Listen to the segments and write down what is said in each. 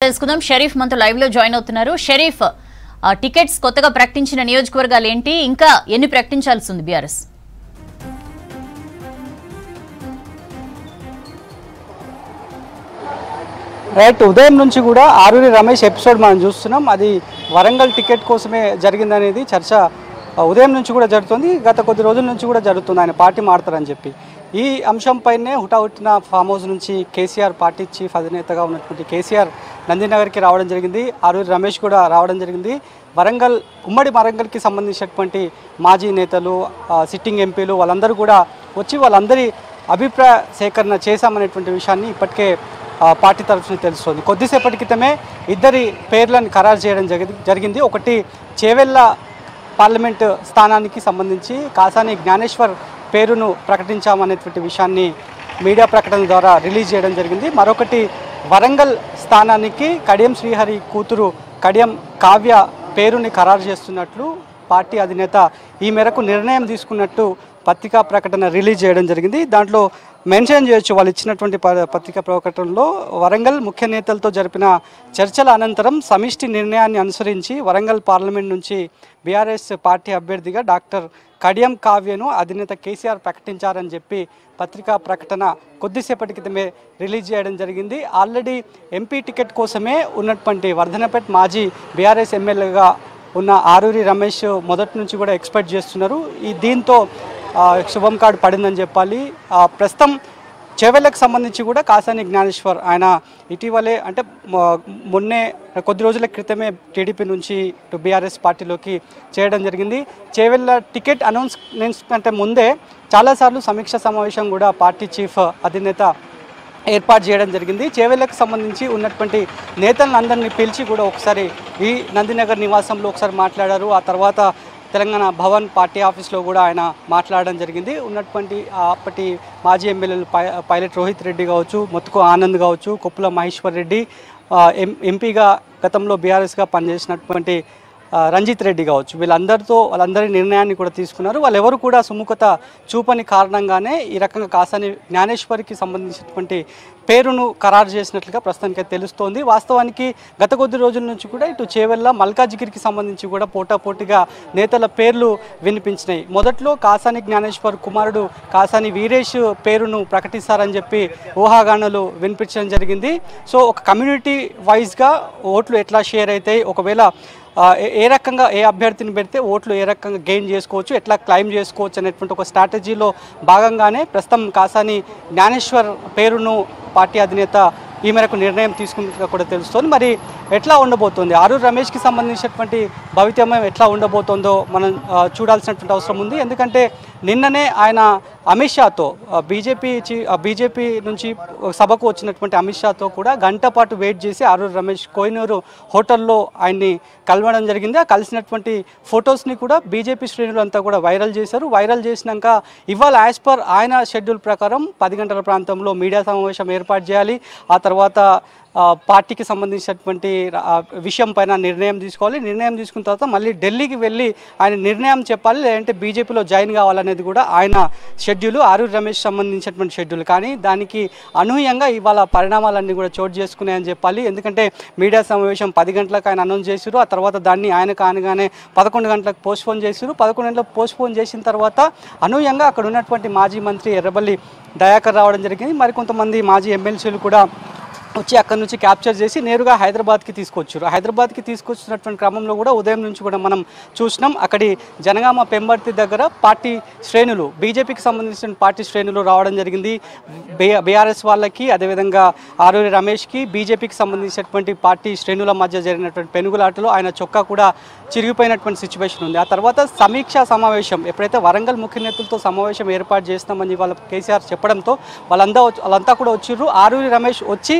తెలుసుకుందాం. షరీఫ్ మనతో లైవ్ లో జాయిన్ అవుతున్నారు. షరీఫ్, టికెట్స్ కొత్తగా ప్రకటించిన నియోజకవర్గాలు ఏంటి, ఇంకా ఎన్ని ప్రకటించాల్సి ఉంది బీఆర్ఎస్? రైట్, ఉదయం నుంచి కూడా ఆరూరి రమేష్ ఎపిసోడ్ మనం చూస్తున్నాం. అది వరంగల్ టికెట్ కోసమే జరిగిందనేది చర్చ ఉదయం నుంచి కూడా జరుగుతుంది. గత కొద్ది రోజుల నుంచి కూడా జరుగుతుంది ఆయన పార్టీ మారుతారని చెప్పి. ఈ అంశంపైనే హుటాహుటిన ఫామ్ హౌస్ నుంచి కేసీఆర్ పార్టీ చీఫ్ అధినేతగా ఉన్నటువంటి కేసీఆర్ నందినగర్కి రావడం జరిగింది. ఆరూరి రమేష్ కూడా రావడం జరిగింది. ఉమ్మడి వరంగల్కి సంబంధించినటువంటి మాజీ నేతలు, సిట్టింగ్ ఎంపీలు వాళ్ళందరూ కూడా వచ్చి వాళ్ళందరి అభిప్రాయ సేకరణ చేశామనేటువంటి విషయాన్ని ఇప్పటికే పార్టీ తరఫున తెలుస్తుంది. కొద్దిసేపటి క్రితమే ఇద్దరి పేర్లను ఖరారు చేయడం జరిగింది. ఒకటి చేవెళ్ళ పార్లమెంటు స్థానానికి సంబంధించి కాసాని జ్ఞానేశ్వర్ పేరును ప్రకటించామనేటువంటి విషయాన్ని మీడియా ప్రకటన ద్వారా రిలీజ్ చేయడం జరిగింది. మరొకటి వరంగల్ స్థానానికి కడియం శ్రీహరి కూతురు కడియం కావ్య పేరుని ఖరారు చేస్తున్నట్లు పార్టీ అధినేత ఈ మేరకు నిర్ణయం తీసుకున్నట్టు పత్రికా ప్రకటన రిలీజ్ చేయడం జరిగింది. దాంట్లో మెన్షన్ చేయొచ్చు, వాళ్ళు ఇచ్చినటువంటి పత్రికా ప్రకటనలో వరంగల్ ముఖ్య నేతలతో జరిపిన చర్చల అనంతరం సమిష్టి నిర్ణయాన్ని అనుసరించి వరంగల్ పార్లమెంట్ నుంచి బీఆర్ఎస్ పార్టీ అభ్యర్థిగా డాక్టర్ కడియం కావ్యను అధినేత కేసీఆర్ ప్రకటించారని చెప్పి పత్రికా ప్రకటన కొద్దిసేపటి క్రితమే రిలీజ్ చేయడం జరిగింది. ఆల్రెడీ ఎంపీ టికెట్ కోసమే ఉన్నటువంటి వర్ధనపేట్ మాజీ బీఆర్ఎస్ ఎమ్మెల్యేగా ఉన్న ఆరూరి రమేష్ మొదటి నుంచి కూడా ఎక్స్పెక్ట్ చేస్తున్నారు. దీంతో శుభం కార్డు పడిందని చెప్పాలి. ప్రస్తుతం చేవెళ్ళకు సంబంధించి కూడా కాసాని జ్ఞానేశ్వర్ ఆయన ఇటీవలే అంటే మొన్నే కొద్ది రోజుల క్రితమే టీడీపీ నుంచి బీఆర్ఎస్ పార్టీలోకి చేయడం జరిగింది. చేవెళ్ళ టికెట్ అనౌన్స్ కంటే ముందే చాలాసార్లు సమీక్ష సమావేశం కూడా పార్టీ చీఫ్ అధినేత ఏర్పాటు చేయడం జరిగింది. చేవెళ్ళకు సంబంధించి ఉన్నటువంటి నేతలందరినీ పిలిచి కూడా ఒకసారి ఈ నందినగర్ నివాసంలో ఒకసారి మాట్లాడారు. ఆ తర్వాత తెలంగాణ భవన్ పార్టీ ఆఫీస్లో కూడా ఆయన మాట్లాడడం జరిగింది. ఉన్నటువంటి అప్పటి మాజీ ఎమ్మెల్యేలు పైలట్ రోహిత్ రెడ్డి కావచ్చు, మొత్తుకు ఆనంద్ కావచ్చు, కొప్పుల మహేశ్వర్ రెడ్డి, ఎంపీగా గతంలో బీఆర్ఎస్గా పనిచేసినటువంటి రంజిత్ రెడ్డి కావచ్చు, వాళ్ళందరి నిర్ణయాన్ని కూడా తీసుకున్నారు. వాళ్ళెవరు కూడా సుముఖత చూపని కారణంగానే ఈ రకంగా కాసాని జ్ఞానేశ్వరికి సంబంధించినటువంటి పేరును ఖరారు చేసినట్లుగా ప్రస్తుతానికి తెలుస్తోంది. వాస్తవానికి గత కొద్ది రోజుల నుంచి కూడా ఇటు చేవెళ్ళ మల్కాజిగిరికి సంబంధించి కూడా పోటాపోటీగా నేతల పేర్లు వినిపించినాయి. మొదట్లో కాసాని జ్ఞానేశ్వర్ కుమారుడు కాసాని వీరేష్ పేరును ప్రకటిస్తారని చెప్పి ఊహాగానాలు వినిపించడం జరిగింది. సో ఒక కమ్యూనిటీ వైజ్గా ఓట్లు ఎట్లా షేర్ అవుతాయి, ఒకవేళ ఏ రకంగా ఏ అభ్యర్థిని పెడితే ఓట్లు ఏ రకంగా గెయిన్ చేసుకోవచ్చు, ఎట్లా క్లైమ్ చేసుకోవచ్చు అనేటువంటి ఒక స్ట్రాటజీలో భాగంగానే ప్రస్తుతం కాసాని జ్ఞానేశ్వర్ పేరును పార్టీ అధినేత ఈ మేరకు నిర్ణయం తీసుకున్నట్టుగా కూడా తెలుస్తోంది. మరి ఎట్లా ఉండబోతోంది, ఆరూరి రమేష్కి సంబంధించినటువంటి భవితవ్యం ఎట్లా ఉండబోతోందో మనం చూడాల్సినటువంటి అవసరం ఉంది. ఎందుకంటే నిన్ననే ఆయన అమిత్ షాతో బీజేపీ నుంచి సభకు వచ్చినటువంటి అమిత్ షాతో కూడా గంట పాటు వెయిట్ చేసి ఆరూరి రమేష్ కోహినూరు హోటల్లో ఆయన్ని కలవడం జరిగింది. ఆ కలిసినటువంటి ఫొటోస్ని కూడా బీజేపీ శ్రేణులు అంతా కూడా వైరల్ చేశారు. వైరల్ చేసినాక ఇవాళ యాజ్ పర్ ఆయన షెడ్యూల్ ప్రకారం 10 గంటల ప్రాంతంలో మీడియా సమావేశం ఏర్పాటు చేయాలి. ఆ తర్వాత పార్టీకి సంబంధించినటువంటి విషయం పైన నిర్ణయం తీసుకోవాలి. నిర్ణయం తీసుకున్న తర్వాత మళ్ళీ ఢిల్లీకి వెళ్ళి ఆయన నిర్ణయం చెప్పాలి, లేదంటే బీజేపీలో జాయిన్ కావాలనేది కూడా ఆయన షెడ్యూల్, ఆరూరి రమేష్ సంబంధించినటువంటి షెడ్యూల్. కానీ దానికి అనూహ్యంగా ఇవాళ పరిణామాలన్నీ కూడా చోటు చేసుకున్నాయని చెప్పాలి. ఎందుకంటే మీడియా సమావేశం 10 గంటలకు ఆయన అనౌన్స్ చేశారు. ఆ తర్వాత దాన్ని ఆయన కానగానే 11 గంటలకు పోస్ట్పోన్ చేశారు. 11 గంటలకు పోస్ట్పోన్ చేసిన తర్వాత అనూహ్యంగా అక్కడ ఉన్నటువంటి మాజీ మంత్రి ఎర్రబల్లి దయాకర్ రావడం జరిగింది. మరికొంతమంది మాజీ ఎమ్మెల్సీలు కూడా వచ్చి అక్కడి నుంచి క్యాప్చర్ చేసి నేరుగా హైదరాబాద్కి తీసుకొచ్చారు. హైదరాబాద్కి తీసుకొచ్చినటువంటి క్రమంలో కూడా ఉదయం నుంచి కూడా మనం చూసినాం. అక్కడి జనగామ పెంబర్తి దగ్గర పార్టీ శ్రేణులు, బీజేపీకి సంబంధించిన పార్టీ శ్రేణులు రావడం జరిగింది. బీఆర్ఎస్ వాళ్ళకి, అదేవిధంగా ఆరూరి రమేష్కి బీజేపీకి సంబంధించినటువంటి పార్టీ శ్రేణుల మధ్య జరిగినటువంటి పెనుగులాటలో ఆయన చొక్కా కూడా చిరిగిపోయినటువంటి సిచ్యువేషన్ ఉంది. ఆ తర్వాత సమీక్షా సమావేశం ఎప్పుడైతే వరంగల్ ముఖ్య నేతలతో సమావేశం ఏర్పాటు చేస్తామని వాళ్ళ కేసీఆర్ చెప్పడంతో వాళ్ళంతా కూడా వచ్చిర్రు. ఆరూరి రమేష్ వచ్చి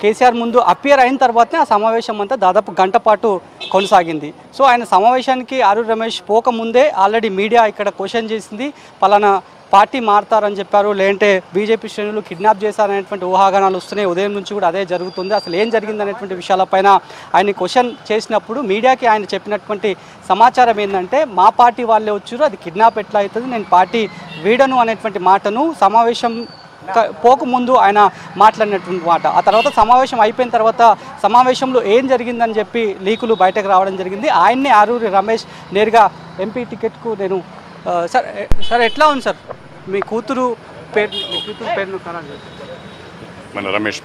కేసీఆర్ ముందు అపియర్ అయిన తర్వాతనే ఆ సమావేశం అంతా దాదాపు గంట పాటు కొనసాగింది. సో ఆయన సమావేశానికి ఆరూరి రమేష్ పోకముందే ఆల్రెడీ మీడియా ఇక్కడ క్వశ్చన్ చేసింది, పలానా పార్టీ మారుతారని చెప్పారు, లేదంటే బీజేపీ శ్రేణులు కిడ్నాప్ చేశారనేటువంటి ఊహాగానాలు వస్తున్నాయి. ఉదయం నుంచి కూడా అదే జరుగుతుంది. అసలు ఏం జరిగిందనేటువంటి విషయాలపైన ఆయన క్వశ్చన్ చేసినప్పుడు మీడియాకి ఆయన చెప్పినటువంటి సమాచారం ఏంటంటే, మా పార్టీ వాళ్ళే వచ్చారు, అది కిడ్నాప్ ఎట్లా అవుతుంది, నేను పార్టీ వీడను అనేటువంటి మాటను సమావేశం పోకముందు ఆయన మాట్లాడినటువంటి మాట. ఆ తర్వాత సమావేశం అయిపోయిన తర్వాత సమావేశంలో ఏం జరిగిందని చెప్పి లీకులు బయటకు రావడం జరిగింది. ఆయన్నే ఆరూరి రమేష్ నేరుగా ఎంపీ టికెట్కు నేను సార్ ఎట్లా ఉంది సార్ మీ కూతురు పేరును ఖరారు మన రమేష్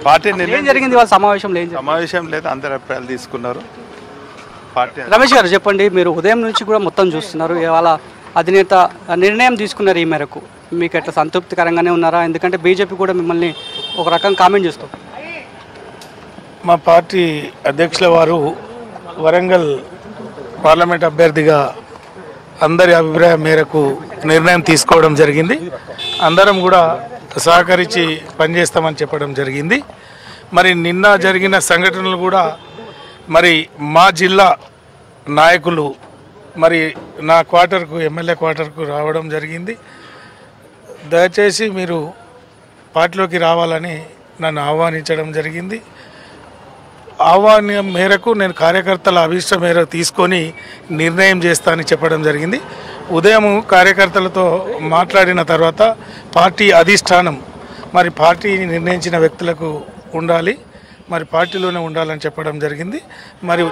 పార్టీ ఏం జరిగింది వాళ్ళ సమావేశంలో? సమావేశం లేదు, అందరు అభిప్రాయాలు తీసుకున్నారు. పార్టీ రమేష్ గారు చెప్పండి, మీరు ఉదయం నుంచి కూడా మొత్తం చూస్తున్నారు, ఇవాళ అధినేత నిర్ణయం తీసుకున్నారు ఈ మేరకు, మీకు ఎట్లా సంతృప్తికరంగానే ఉన్నారా? ఎందుకంటే బీజేపీ కూడా మిమ్మల్ని ఒక రకం కామెంట్ చేస్తారు. మా పార్టీ అధ్యక్షుల వారు వరంగల్ పార్లమెంట్ అభ్యర్థిగా అందరి అభిప్రాయం మేరకు నిర్ణయం తీసుకోవడం జరిగింది. అందరం కూడా సహకరించి పనిచేస్తామని చెప్పడం జరిగింది. మరి నిన్న జరిగిన సంఘటనలు కూడా మరి మా జిల్లా నాయకులు మరి నా క్వార్టర్కు ఎమ్మెల్యే క్వార్టర్కు రావడం జరిగింది. దయచేసి మీరు పార్టీలోకి రావాలని నన్ను ఆహ్వానించడం జరిగింది. ఆహ్వానం మేరకు నేను కార్యకర్తల అభిష్టం మేరకు తీసుకొని నిర్ణయం చేస్తానని చెప్పడం జరిగింది. ఉదయం కార్యకర్తలతో మాట్లాడిన తర్వాత పార్టీ అధిష్టానం మరి పార్టీని నిర్ణయించిన వ్యక్తులకు ఉండాలి, మరి పార్టీలోనే ఉండాలని చెప్పడం జరిగింది. మరి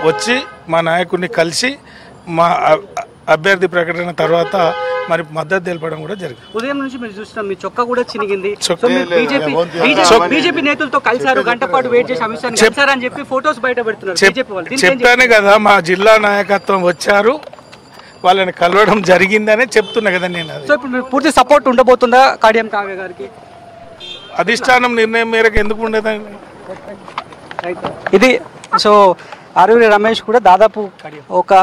వచ్చి మా నాయకుడిని కలిసి మా అభ్యర్థి ప్రకటన తర్వాత మరి మద్దతు తెలపడం కూడా జరిగింది. ఉదయం నుంచి మీరు చూస్తున్నాం, మీ చొక్కా కూడా చినిగింది. బీజేపీ నేతలతో కలిసారు, గంట పాటు వెయిట్ చేసి అమిత్ షాని కలిసారని చెప్పి ఫోటోస్ బయట పెడుతున్నారు. చెప్పాను కదా, మా జిల్లా నాయకత్వం వచ్చారు, వాళ్ళని కలవడం జరిగిందనే చెప్తున్నా కదా నేను. సో ఇప్పుడు మీకు పూర్తి సపోర్ట్ ఉండబోతుందా కడియం కావ్య గారికి? అధిష్టానం నిర్ణయం మేరకు ఎందుకు ఉండేదండి. ఇది సో ఆరూరి రమేష్ కూడా దాదాపు ఒక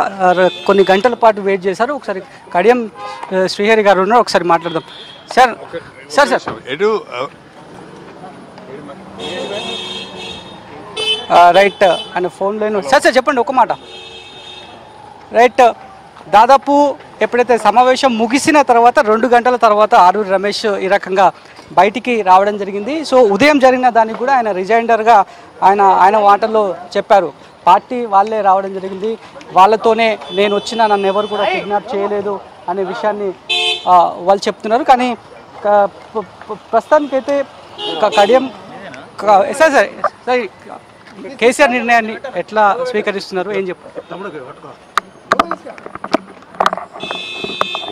కొన్ని గంటల పాటు వెయిట్ చేశారు. ఒకసారి కడియం శ్రీహరి గారు ఉన్నారు, ఒకసారి మాట్లాడదాం. సార్ సార్ సార్ రైట్ ఆయన ఫోన్ లైన్ సార్ సార్ చెప్పండి ఒక మాట. రైట్, దాదాపు ఎప్పుడైతే సమావేశం ముగిసిన తర్వాత 2 గంటల తర్వాత ఆరూరి రమేష్ ఈ రకంగా బయటికి రావడం జరిగింది. సో ఉదయం జరిగిన దానికి కూడా ఆయన రిజైండర్గా ఆయన మాటల్లో చెప్పారు, పార్టీ వాళ్ళే రావడం జరిగింది, వాళ్ళతోనే నేను వచ్చినా నన్ను ఎవరు కూడా కిడ్నాప్ చేయలేదు అనే విషయాన్ని వాళ్ళు చెప్తున్నారు. కానీ ప్రస్తుతానికైతే Kadiyam sir sir sir KCR నిర్ణయాన్ని ఎట్లా స్వీకరిస్తున్నారు, ఏం చెప్తారు?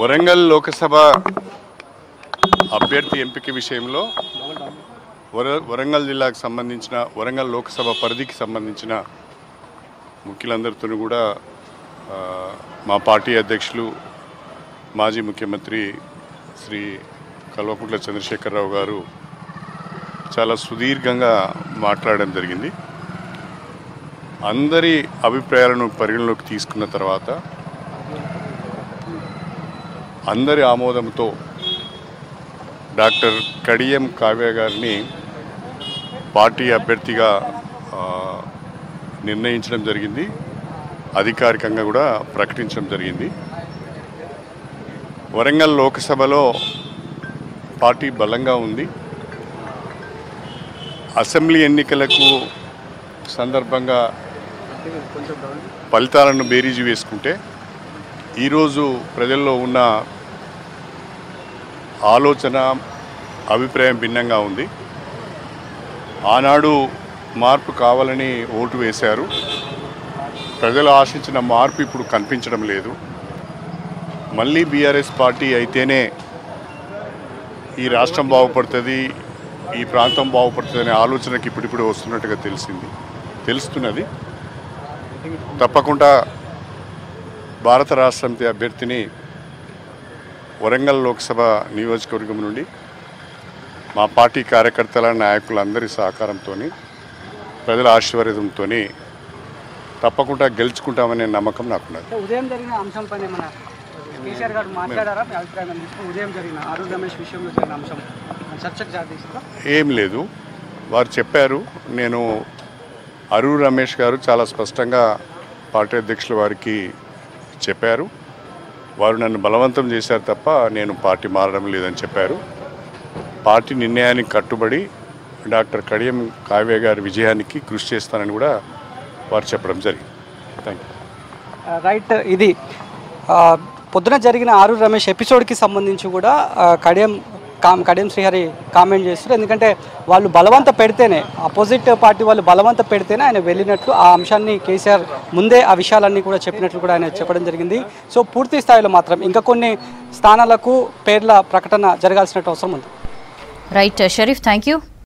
వరంగల్ లోకసభ అభ్యర్థి ఎంపిక విషయంలో వరంగల్ జిల్లాకు సంబంధించిన వరంగల్ లోకసభ పరిధికి సంబంధించిన ముఖ్యులందరితో కూడా మా పార్టీ అధ్యక్షులు మాజీ ముఖ్యమంత్రి శ్రీ కల్వకుంట్ల చంద్రశేఖరరావు గారు చాలా సుదీర్ఘంగా మాట్లాడడం జరిగింది. అందరి అభిప్రాయాలను పరిగణలోకి తీసుకున్న తర్వాత అందరి ఆమోదంతో డాక్టర్ కడియం కావ్య గారిని పార్టీ అభ్యర్థిగా నిర్ణయించడం జరిగింది, అధికారికంగా కూడా ప్రకటించడం జరిగింది. వరంగల్ లోకసభలో పార్టీ బలంగా ఉంది. అసెంబ్లీ ఎన్నికలకు సందర్భంగా ఫలితాలను బేరీజు వేసుకుంటే ఈరోజు ప్రజల్లో ఉన్న ఆలోచన అభిప్రాయం భిన్నంగా ఉంది. ఆనాడు మార్పు కావాలని ఓటు వేశారు, ప్రజలు ఆశించిన మార్పు ఇప్పుడు కనిపించడం లేదు. మళ్ళీ బీఆర్ఎస్ పార్టీ అయితేనే ఈ రాష్ట్రం బాగుపడుతుంది, ఈ ప్రాంతం బాగుపడుతుంది అనే ఆలోచనకి ఇప్పుడిప్పుడు వస్తున్నట్టుగా తెలుస్తున్నది. తప్పకుండా భారత రాష్ట్ర సమితి అభ్యర్థిని వరంగల్ లోక్సభ నియోజకవర్గం నుండి మా పార్టీ కార్యకర్తల నాయకులందరి సహకారంతో ప్రజల ఆశీర్వాదంతో తప్పకుండా గెలుచుకుంటామనే నమ్మకం నాకున్నది. ఉదయం జరిగిన అంశం పైన మన కేసీఆర్ గారు మాట్లాడారా? మీ అభిప్రాయం ఉదయం జరిగిన ఆరూరి రమేష్ విషయంలో జరిగిన అంశం చర్చకు జాతీయ ఏం లేదు, వారు చెప్పారు. నేను ఆరూరి రమేష్ గారు చాలా స్పష్టంగా పార్టీ అధ్యక్షుల వారికి చెప్పారు, వారు నన్ను బలవంతం చేశారు తప్ప నేను పార్టీ మారడం లేదని చెప్పారు. పార్టీ నిర్ణయానికి కట్టుబడి డాక్టర్ కడియం కావ్య గారి విజయానికి కృషి చేస్తానని కూడా వారు చెప్పడం జరిగింది. Thank you. రైట్, ఇది పొద్దున జరిగిన ఆరూరి రమేష్ ఎపిసోడ్కి సంబంధించి కూడా కడియం శ్రీహరి కామెంట్ చేస్తారు. ఎందుకంటే వాళ్ళు బలవంత పెడితేనే, అపోజిట్ పార్టీ వాళ్ళు బలవంత పెడితేనే ఆయన వెళ్ళినట్లు, ఆ అంశాన్ని కేసీఆర్ ముందే ఆ విషయాలన్నీ కూడా చెప్పినట్లు కూడా ఆయన చెప్పడం జరిగింది. సో పూర్తి స్థాయిలో మాత్రం ఇంకా కొన్ని స్థానాలకు పేర్ల ప్రకటన జరగాల్సిన అవసరం ఉంది. Right Sharif, thank you.